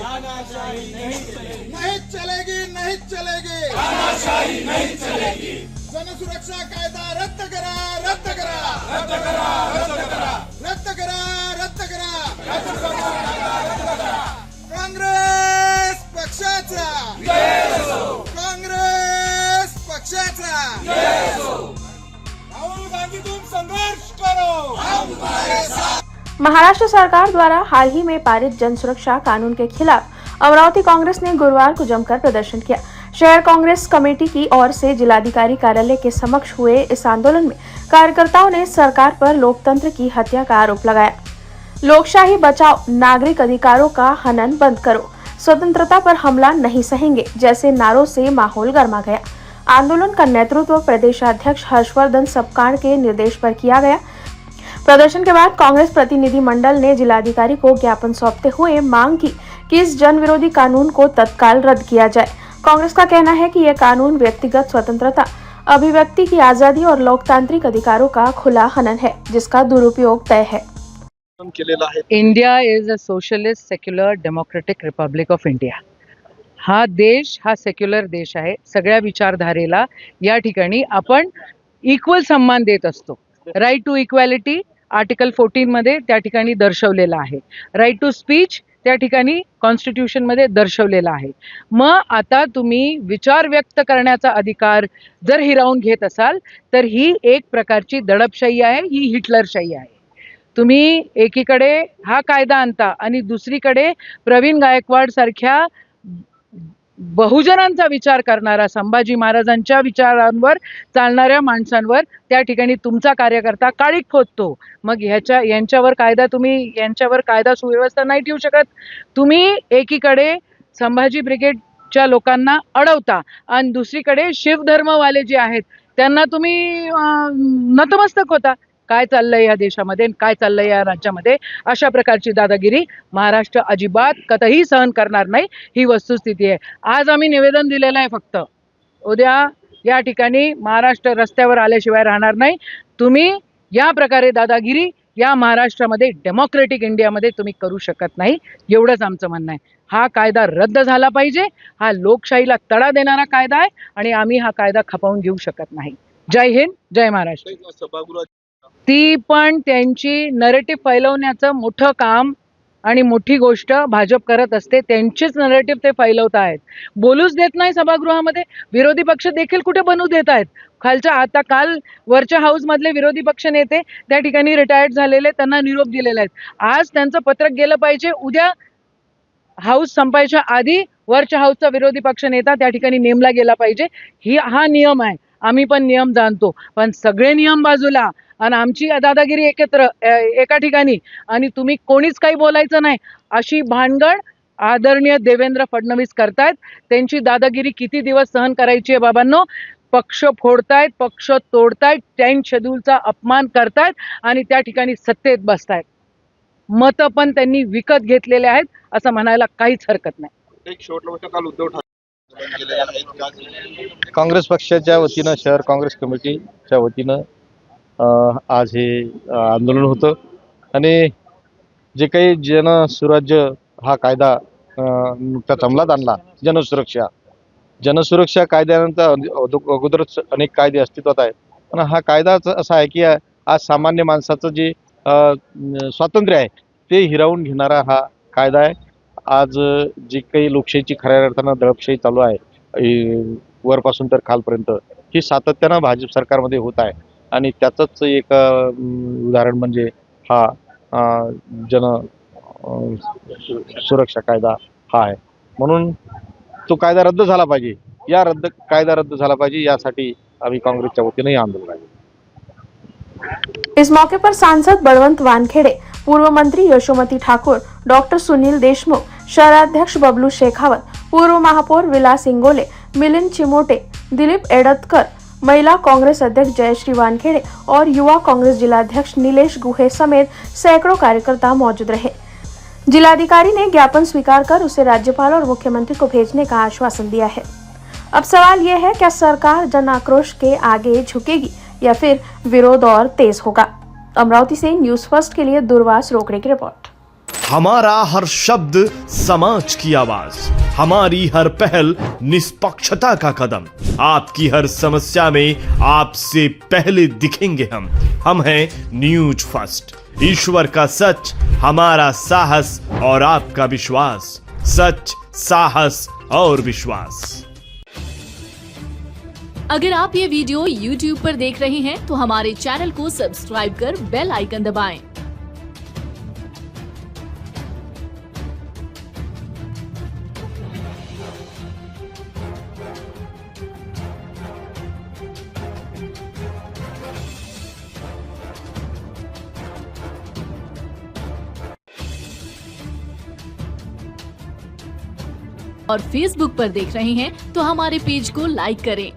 तानाशाही नहीं चलेगी, नहीं चलेगी, नहीं चलेगी, तानाशाही नहीं चलेगी। जनसुरक्षा कायदा रद्द करा, रद्द करा, रद्द करा, रद्द करा, रद्द करा, रद्द करा। जनसुरक्षा कायदा रद्द करा। काँग्रेस पक्षाचा, जय असो, काँग्रेस पक्षाचा। जय असो। राहुल गांधी तुम संघर्ष करो, हम तुम्हारे साथ। महाराष्ट्र सरकार द्वारा हाल ही में पारित जन सुरक्षा कानून के खिलाफ अमरावती कांग्रेस ने गुरुवार को जमकर प्रदर्शन किया। शहर कांग्रेस कमेटी की ओर से जिलाधिकारी कार्यालय के समक्ष हुए इस आंदोलन में कार्यकर्ताओं ने सरकार पर लोकतंत्र की हत्या का आरोप लगाया। लोकशाही बचाओ, नागरिक अधिकारों का हनन बंद करो, स्वतंत्रता पर हमला नहीं सहेंगे जैसे नारों से माहौल गर्मा गया। आंदोलन का नेतृत्व प्रदेशाध्यक्ष हर्षवर्धन सपकाण के निर्देश पर किया गया। प्रदर्शन के बाद कांग्रेस प्रतिनिधि मंडल ने जिलाधिकारी को ज्ञापन सौंपते हुए मांग की कि इस जन विरोधी कानून को तत्काल रद्द किया जाए। कांग्रेस का कहना है कि यह कानून व्यक्तिगत स्वतंत्रता, अभिव्यक्ति की आजादी और लोकतांत्रिक अधिकारों का खुला हनन है, जिसका दुरुपयोग तय है। India is a socialist secular democratic Republic of India. हा देश हा सेक्युलर देश आहे। सगळ्या विचारधारेला या ठिकाणी आपण इक्वल सम्मान देत असतो। राईट टू इक्वॅलिटी आर्टिकल 14 मध्ये त्या ठिकाणी दर्शवलेला आहे। राईट टू स्पीच त्या ठिकाणी कॉन्स्टिट्यूशन मध्ये दर्शवलेला आहे। मग आता तुम्ही विचार व्यक्त करण्याचा अधिकार जर हिरावून घेत असाल तर ही एक प्रकारची दडपशाही आहे, ही हिटलरशाही आहे। तुम्ही एकीकडे हा कायदा आणता आणि दुसरीकडे प्रवीण गायकवाड सारख्या बहुजनांचा विचार करणारा, संभाजी महाराजांच्या विचारांवर चालणाऱ्या माणसांवर त्या ठिकाणी तुमचा कार्यकर्ता काळीक फोडतो। मग यांच्यावर कायदा सुव्यवस्था नाही ठेवू शकत। तुम्ही एकीकडे संभाजी ब्रिगेडच्या लोकांना अडवता आणि दुसरीकडे शिवधर्मवाले जे आहेत त्यांना तुम्ही नतमस्तक होता। काय चाललंय या देशामध्ये, काय चाललंय या राज्यामध्ये? अशा प्रकारची दादागिरी महाराष्ट्र अजिबात कतही सहन करणार नाही, ही वस्तुस्थिती आहे। आज आम्ही निवेदन दिलेलं आहे, फक्त उद्या या ठिकाणी महाराष्ट्र रस्त्यावर आल्याशिवाय राहणार नाही। तुम्ही या प्रकारे दादागिरी या महाराष्ट्रामध्ये डेमोक्रेटिक इंडियामध्ये तुम्ही करू शकत नाही, एवढंच आमचं म्हणणं आहे। हा कायदा रद्द झाला पाहिजे। हा लोकशाहीला तडा देणारा कायदा आहे आणि आम्ही हा कायदा खपवून घेऊ शकत नाही। जय हिंद, जय महाराष्ट्र। ती पण त्यांची नरेटिव्ह फैलवण्याचं मोठं काम आणि मोठी गोष्ट भाजप करत असते। त्यांचीच नरेटिव्ह ते फैलवत आहेत। बोलूच देत नाही सभागृहामध्ये। विरोधी पक्ष देखील कुठे बनू देत आहेत। खालच्या आता काल वरच्या हाऊस मधले विरोधी पक्ष नेते त्या ठिकाणी रिटायर्ड झालेले, त्यांना निरोप दिलेला आहे। आज त्यांचं पत्रक गेलं पाहिजे। उद्या हाऊस संपायच्या आधी वरच्या हाऊसचा विरोधी पक्ष नेता त्या ठिकाणी नेमला गेला पाहिजे। हा नियम आहे। आम्ही पण नियम जाणतो, पण सगळे नियम बाजूला आणि आमची दादागिरी एकत्र एका ठिकाणी आणि तुम्ही कोणीच काही बोलायचं नाही, अशी भानगड आदरणीय देवेंद्र फडणवीस करतायत। त्यांची दादागिरी किती दिवस सहन करायची आहे बाबांनो? पक्ष फोडतायत, पक्ष तोडतायत, 10th शेड्यूलचा अपमान करतायत आणि त्या ठिकाणी सत्तेत बसतायत। मतं पण त्यांनी विकत घेतलेले आहेत असं म्हणायला काहीच हरकत नाही। एक शेवटला गोष्ट, काल उद्धव ठाकरे काँग्रेस पक्षाच्या वतीनं, शहर काँग्रेस कमिटीच्या वतीनं आज हे आंदोलन होतं आणि जे काही जनसुराज्य हा कायदा नुकताच अंमलात आणला, जनसुरक्षा कायद्यानंतर अगोदरच अनेक कायदे अस्तित्वात आहेत, पण हा कायदा असा आहे की आज सामान्य माणसाचं जे स्वातंत्र्य आहे ते हिरावून घेणारा हा कायदा आहे। आज जी काही लोकशाहीची खऱ्या अर्थानं दडपशाही चालू आहे वरपासून तर खालपर्यंत, ही सातत्यानं भाजप सरकारमध्ये होत आहे आणि त्याचंच एक उदाहरण म्हणजे हा सुरक्षा कायदा हा आहे। म्हणून तो कायदा रद्द झाला पाहिजे। कायदा रद्द झाला पाहिजे यासाठी आम्ही काँग्रेसच्या वतीने आंदोलन आहे। इस मौके पर सांसद बलवंत वानखेड़े, पूर्व मंत्री यशोमती ठाकुर, डॉक्टर सुनील देशमुख, शहराध्यक्ष बबलू शेखावत, पूर्व महापौर विलास इंगोले, मिलिंद चिमोटे, दिलीप एडतकर, महिला कांग्रेस अध्यक्ष जयश्री वानखेड़े और युवा कांग्रेस जिलाध्यक्ष नीलेश गुहे समेत सैकड़ों कार्यकर्ता मौजूद रहे। जिलाधिकारी ने ज्ञापन स्वीकार कर उसे राज्यपाल और मुख्यमंत्री को भेजने का आश्वासन दिया है। अब सवाल यह है, क्या सरकार जन आक्रोश के आगे झुकेगी या फिर विरोध और तेज होगा? अमरावती से न्यूज़ फर्स्ट के लिए दुर्वास रोकड़े की रिपोर्ट। हमारा हर शब्द समाज की आवाज, हमारी हर पहल निष्पक्षता का कदम। आपकी हर समस्या में आपसे पहले दिखेंगे हम हैं न्यूज फर्स्ट। ईश्वर का सच, हमारा साहस और आपका विश्वास। सच, साहस और विश्वास। अगर आप ये वीडियो YouTube पर देख रहे हैं तो हमारे चैनल को सब्सक्राइब कर बेल आइकन दबाएं। और Facebook पर देख रहे हैं तो हमारे पेज को लाइक करें।